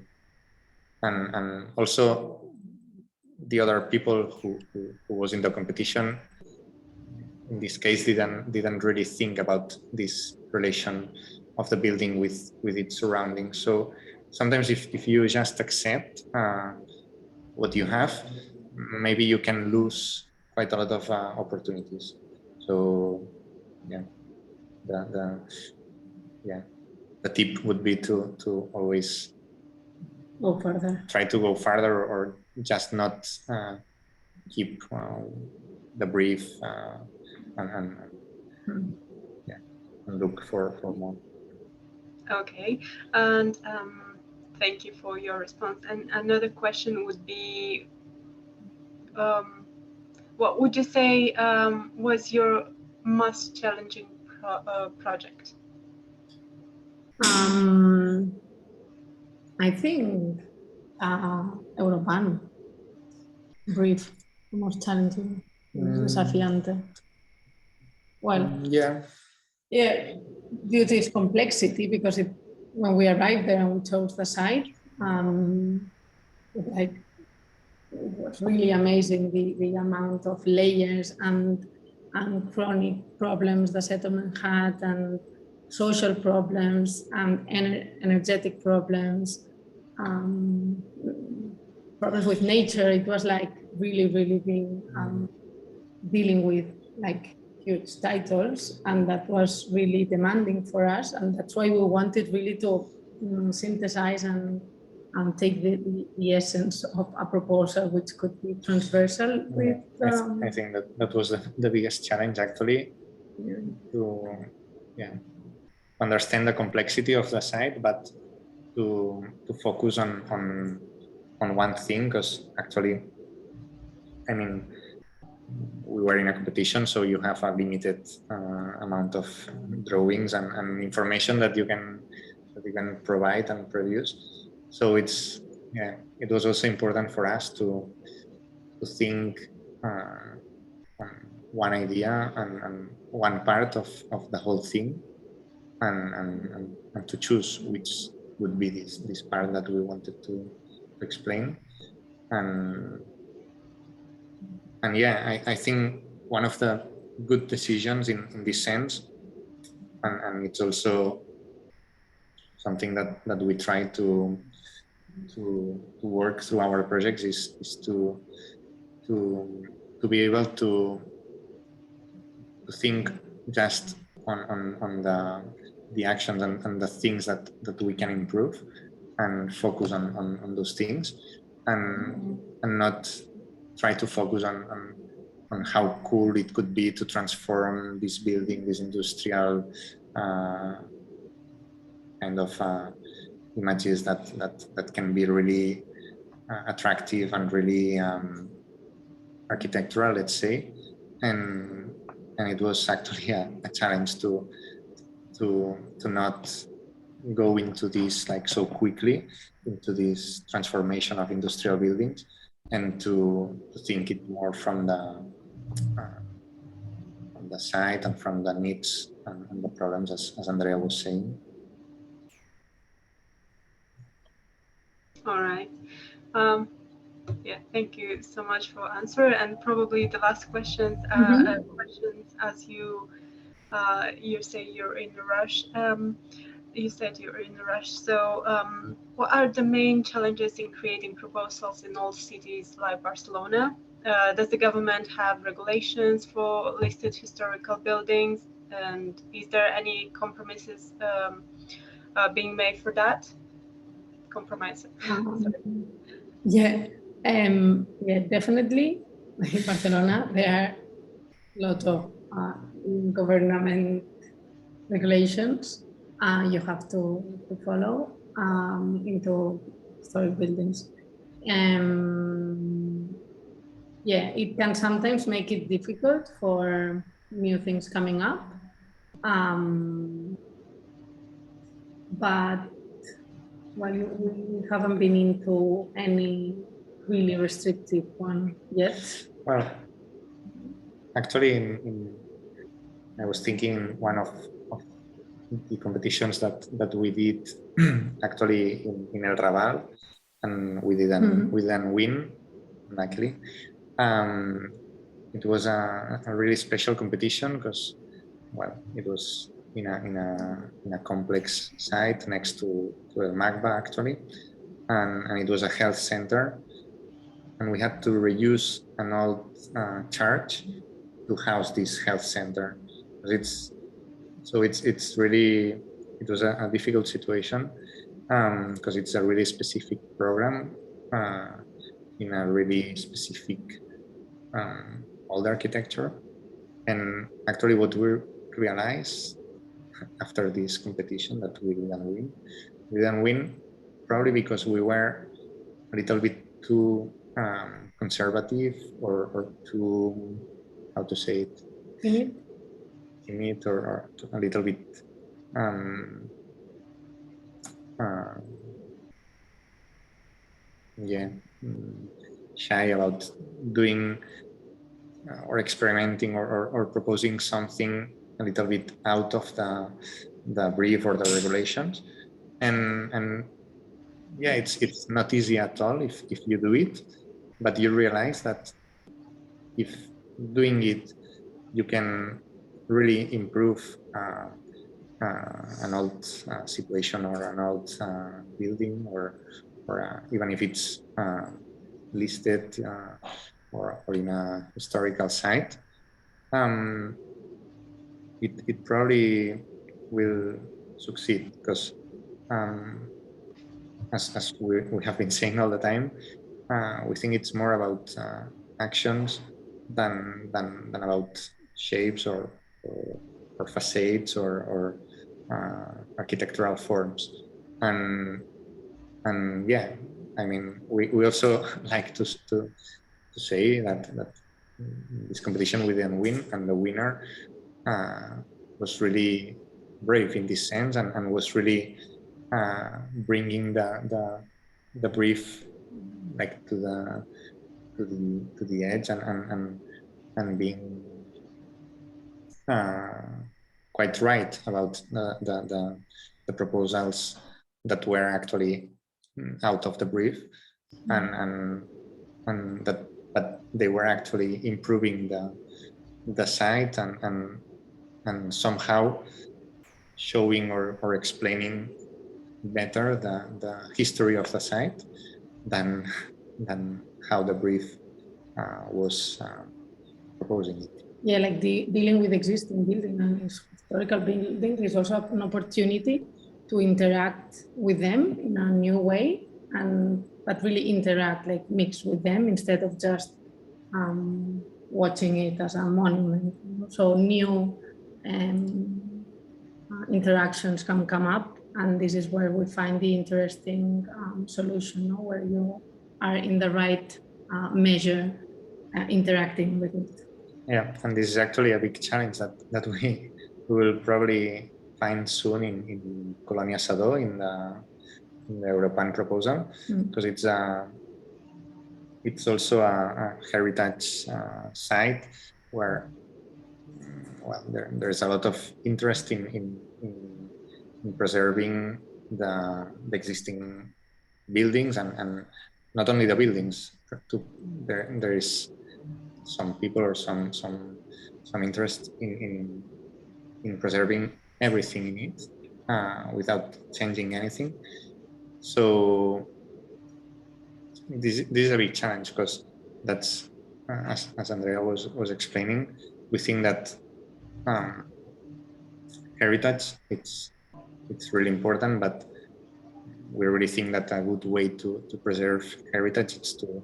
also the other people who was in the competition. In this case, didn't really think about this relation of the building with its surroundings. So sometimes if you just accept what you have, maybe you can lose quite a lot of opportunities. So yeah, the tip would be to always go further. Try to go further, or just not keep the brief and look for more. Okay, and thank you for your response. And another question would be, what would you say was your most challenging project? I think Europan brief, most challenging, desafiante. Well, yeah, due to its complexity, because when we arrived there and we chose the site, it was really amazing the amount of layers and chronic problems the settlement had, and social problems and energetic problems, problems with nature. It was like really being dealing with like huge titles, and that was really demanding for us, and that's why we wanted really to synthesize and take the essence of a proposal which could be transversal with I think that was the biggest challenge, actually, to understand the complexity of the site, but to focus on one thing, because actually, I mean, we were in a competition, so you have a limited amount of drawings and information that you can provide and produce. So it was also important for us to think on one idea and one part of the whole thing, and to choose which would be this part that we wanted to explain. And yeah, I think one of the good decisions in this sense, and it's also something that we try to work through our projects, is to be able to think just on the actions and the things that we can improve, and focus on those things, and not try to focus on how cool it could be to transform this building, this industrial kind of images that can be really attractive and really architectural, let's say. And it was actually a challenge to not go into this like so quickly, into this transformation of industrial buildings, and to think it more from the site and from the needs and the problems, as Andrea was saying. All right. Yeah, thank you so much for answer. And probably the last questions, as you say you're in a rush. You said you're in a rush. So what are the main challenges in creating proposals in all cities like Barcelona? Does the government have regulations for listed historical buildings? And is there any compromises being made for that? Compromises. Yeah, definitely. In Barcelona, there are a lot of government regulations you have to follow into historic buildings. Yeah, it can sometimes make it difficult for new things coming up. But well, we haven't been into any really restrictive one yet. Well, actually, I was thinking one of the competitions that we did actually in El Raval, and we didn't win, luckily. It was a really special competition because, well, it was in a complex site next to El Magba actually, and it was a health center, and we had to reuse an old church to house this health center. It was a difficult situation because it's a really specific program in a really specific old architecture. And actually what we realized after this competition that we didn't win. We didn't win probably because we were a little bit too conservative or too, how to say it? Timid or a little bit shy about doing or experimenting or proposing something a little bit out of the brief or the regulations, and yeah, it's not easy at all if you do it, but you realize that if doing it you can really improve an old situation or an old building or even if it's listed or in a historical site, it probably will succeed because as we have been saying all the time, we think it's more about actions than about shapes or facades or architectural forms. And yeah, I mean, we also like to say that this competition we didn't win, and the winner was really brave in this sense and was really bringing the brief like to the edge and being quite right about the proposals that were actually out of the brief, and that they were actually improving the site and somehow showing or explaining better the history of the site than how the brief was proposing it. Yeah, like dealing with existing building and historical buildings is also an opportunity to interact with them in a new way, but really interact, like mix with them instead of just watching it as a monument. So new interactions can come up, and this is where we find the interesting solution, where you are in the right measure interacting with it. Yeah, and this is actually a big challenge that we will probably find soon in Colonia Sadó in the European proposal, because it's also a heritage site where there's a lot of interest in preserving the existing buildings and not only the buildings. There is some people or some interest in preserving everything in it without changing anything. So this is a big challenge, because that's as Andrea was explaining, we think that heritage it's really important, but we really think that a good way to preserve heritage is to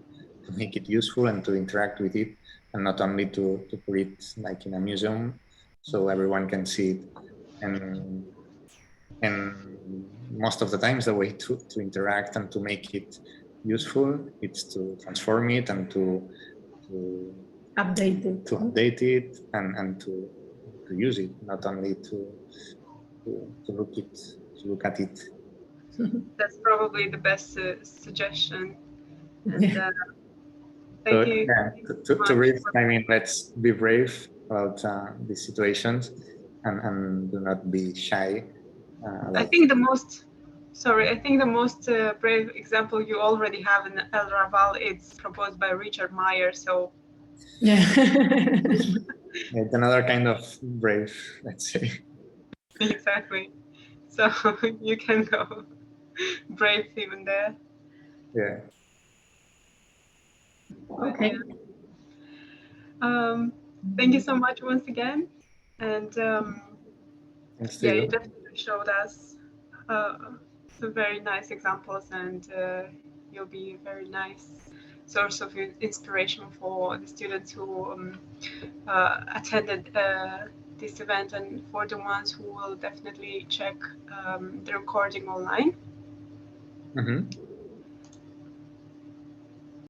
make it useful and to interact with it, and not only to put it like in a museum so everyone can see it. And most of the times the way to interact and to make it useful, it's to transform it and to update it, and to use it, not only to look at it. That's probably the best suggestion. And thank you. Yeah, to brief, I mean, let's be brave about these situations and do not be shy. I think the most brave example you already have in El Raval, it's proposed by Richard Meyer. So yeah. It's another kind of brave, let's say. exactly. So you can go brave even there. Yeah. Okay. Thank you so much once again, and Thanks to yeah, you. you definitely showed us some very nice examples, and you'll be a very nice source of inspiration for the students who attended this event, and for the ones who will definitely check the recording online. Mm-hmm.